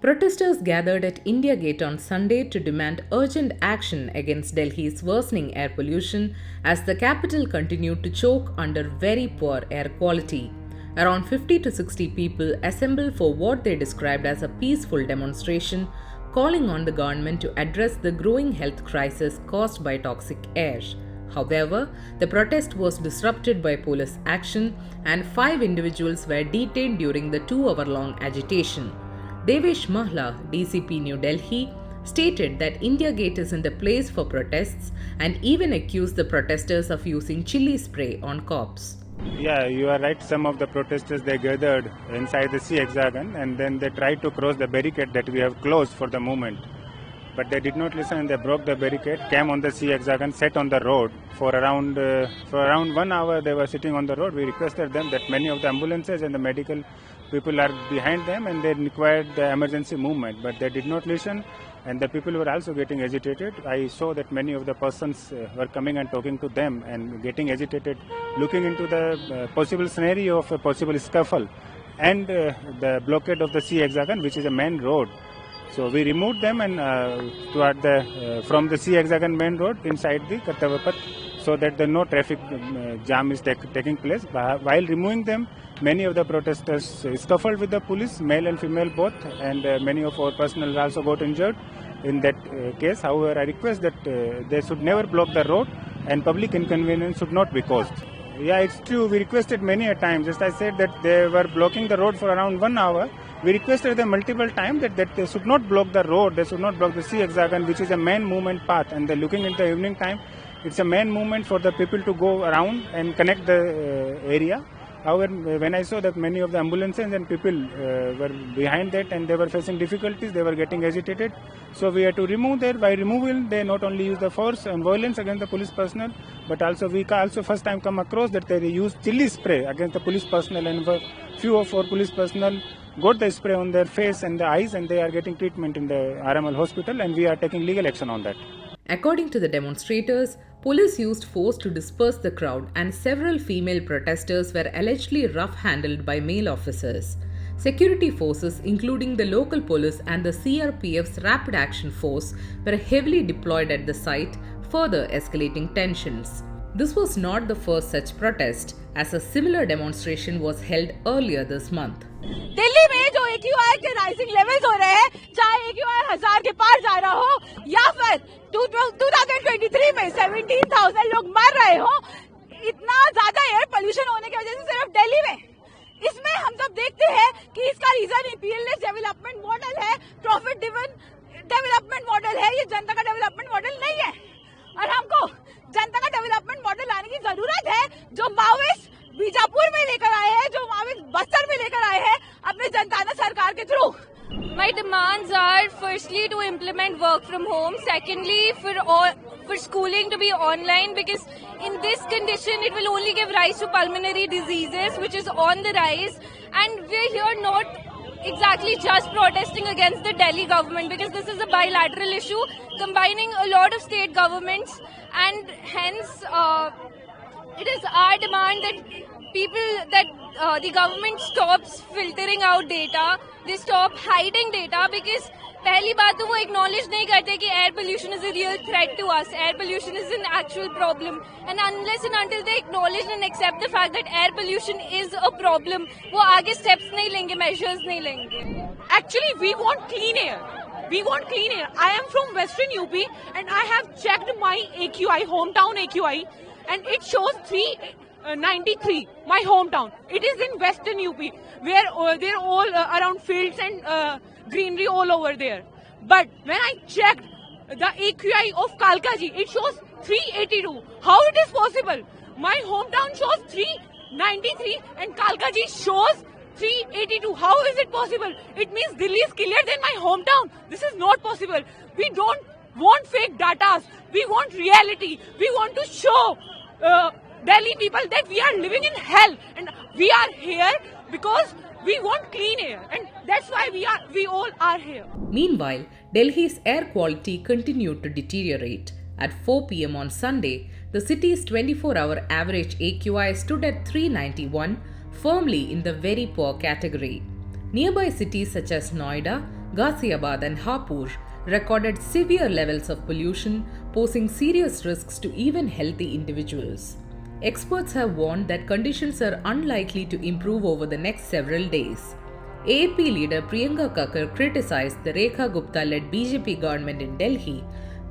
Protesters gathered at India Gate on Sunday to demand urgent action against Delhi's worsening air pollution as the capital continued to choke under very poor air quality. Around 50 to 60 people assembled for what they described as a peaceful demonstration, calling on the government to address the growing health crisis caused by toxic air. However, the protest was disrupted by police action and 5 individuals were detained during the 2-hour-long agitation. Devesh Mahla, DCP New Delhi, stated that India Gate isn't a place for protests and even accused the protesters of using chili spray on cops. Yeah, you are right. Some of the protesters, they gathered inside the sea hexagon and then they tried to cross the barricade that we have closed for the moment. But they did not listen and they broke the barricade, came on the sea hexagon, sat on the road. For around 1 hour they were sitting on the road. We requested them that many of the ambulances and the medical people are behind them and they required the emergency movement. But they did not listen and the people were also getting agitated. I saw that many of the persons were coming and talking to them and getting agitated, looking into the possible scenario of a possible scuffle and the blockade of the sea hexagon, which is a main road. So we removed them and from the sea hexagon main road inside the Kartavya Path so that no traffic jam is taking place. While removing them, many of the protesters scuffled with the police, male and female both, and many of our personnel also got injured in that case. However, I request that they should never block the road and public inconvenience should not be caused. Yeah, it's true. We requested many a time. Just I said that they were blocking the road for around 1 hour. We requested them multiple times that they should not block the road, they should not block the sea hexagon, which is a main movement path. And they're looking in the evening time, it's a main movement for the people to go around and connect the area. However, when I saw that many of the ambulances and people were behind that and they were facing difficulties, they were getting agitated. So we had to remove that. By removal, they not only use the force and violence against the police personnel, but also we also first time come across that they use chili spray against the police personnel, and few of our police personnel got the spray on their face and the eyes and they are getting treatment in the RML hospital and we are taking legal action on that. According to the demonstrators, police used force to disperse the crowd and several female protesters were allegedly rough-handled by male officers. Security forces, including the local police and the CRPF's Rapid Action Force, were heavily deployed at the site, further escalating tensions. This was not the first such protest, as a similar demonstration was held earlier this month. Delhi में जो AQI के rising levels हो रहे हैं, चाहे AQI 1000 के पार जा रहा हो या फिर 2023 में 17,000 लोग मर रहे हो, इतना ज्यादा एयर पोल्यूशन होने की वजह से सिर्फ दिल्ली में, इसमें हम सब देखते हैं कि इसका रीजन इंपीरियलिस्ट डेवलपमेंट मॉडल है, प्रॉफिट ड्रिवन डेवलपमेंट मॉडल है, ये जनता का डेवलपमेंट मॉडल नहीं है। और हमको जनता का डेवलपमेंट मॉडल लाने की जरूरत है, जो माओइस्ट बीजापुर में लेकर आए हैं, जो माओइस्ट बस्तर में लेकर आए हैं अपने जनता सरकार के through. My demands are firstly to implement work from home, secondly for schooling to be online, because in this condition it will only give rise to pulmonary diseases, which is on the rise, and we're here not exactly just protesting against the Delhi government, because this is a bilateral issue combining a lot of state governments, and hence it is our demand that the government stops filtering out data, they stop hiding data, because पहली बात तो वो acknowledge नहीं करते कि air pollution is a real threat to us, air pollution is an actual problem, and unless and until they acknowledge and accept the fact that air pollution is a problem, वो आगे steps नहीं लेंगे, measures नहीं लेंगे. Actually, we want clean air. We want clean air. I am from Western UP and I have checked my AQI, hometown AQI, and it shows 393, my hometown. It is in Western UP, where they're all around fields and greenery all over there. But when I checked the AQI of Kalkaji, it shows 382. How it is possible? My hometown shows 393 and Kalkaji shows 382. How is it possible? It means Delhi is clearer than my hometown. This is not possible. We don't want fake data. We want reality. We want to show Delhi people that we are living in hell, and we are here because we want clean air, and that's why we all are here. Meanwhile, Delhi's air quality continued to deteriorate. At 4 p.m. on Sunday, the city's 24-hour average AQI stood at 391, firmly in the very poor category. Nearby cities such as Noida, Ghaziabad, and Hapur recorded severe levels of pollution, posing serious risks to even healthy individuals. Experts have warned that conditions are unlikely to improve over the next several days. AAP leader Priyanka Kakkar criticized the Rekha Gupta-led BJP government in Delhi,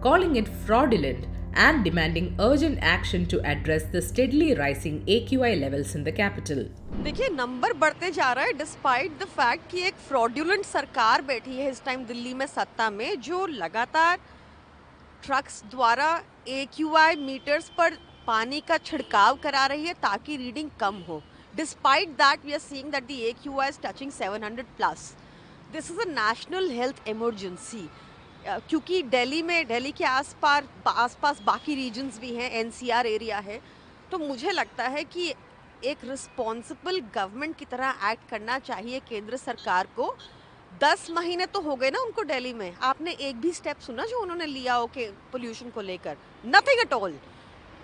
calling it fraudulent and demanding urgent action to address the steadily rising AQI levels in the capital. देखिए number बढ़ते जा रहा है despite the fact कि एक fraudulent सरकार बैठी है इस टाइम दिल्ली में सत्ता में जो लगातार ट्रक्स द्वारा AQI मीटर्स पर पानी का छिड़काव करा रही है ताकि रीडिंग कम हो. Despite that, we are seeing that the AQI is touching 700 plus. This is a national health emergency. क्योंकि दिल्ली के आसपास बाकी रीजन्स भी हैं, NCR एरिया है, तो मुझे लगता है कि एक रिस्पॉन्सिबल गवर्नमेंट की तरह एक्ट करना चाहिए केंद्र सरकार को. 10 महीने तो हो गए ना उनको दिल्ली में. आपने एक भी स्टेप सुना जो उन्होंने लिया हो के पोल्यूशन को लेकर? Nothing at all.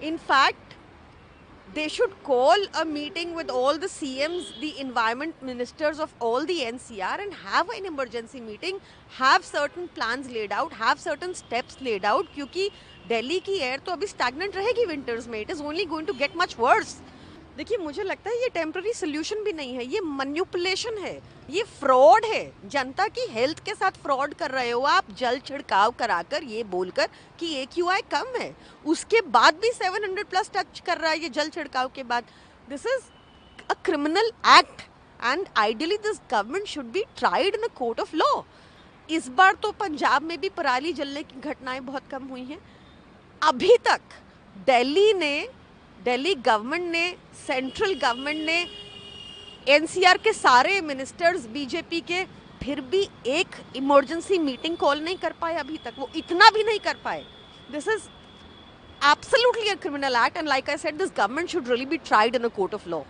In fact, they should call a meeting with all the CMs, the environment ministers of all the NCR and have an emergency meeting, have certain plans laid out, have certain steps laid out क्योंकि दिल्ली की air तो अभी stagnant रहेगी winters में. It is only going to get much worse. देखिए मुझे लगता है ये टेम्पररी सोल्यूशन भी नहीं है, ये मैनिपुलेशन है, ये फ्रॉड है. जनता की हेल्थ के साथ फ्रॉड कर रहे हो आप जल छिड़काव कराकर ये बोलकर कि AQI कम है, उसके बाद भी 700 प्लस टच कर रहा है ये जल छिड़काव के बाद. This is a criminal act and ideally this government should be tried in a court of law. इस बार तो पंजाब में भी पराली जलने की घटनाएं बहुत कम हुई हैं. अभी तक दिल्ली गवर्नमेंट ने, सेंट्रल गवर्नमेंट ने, NCR के सारे मिनिस्टर्स बीजेपी के फिर भी एक इमरजेंसी मीटिंग कॉल नहीं कर पाए अभी तक. वो इतना भी नहीं कर पाए. This is absolutely a criminal act and like I said, this government should really be tried in a court of law.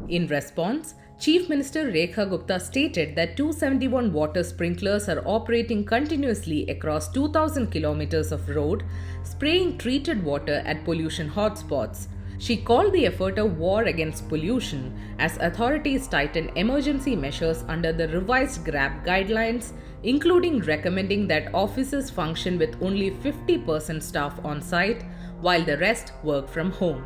In response, Chief Minister Rekha Gupta stated that 271 water sprinklers are operating continuously across 2,000 kilometers of road, spraying treated water at pollution hotspots. She called the effort a war against pollution as authorities tighten emergency measures under the revised GRAP guidelines, including recommending that offices function with only 50% staff on site while the rest work from home.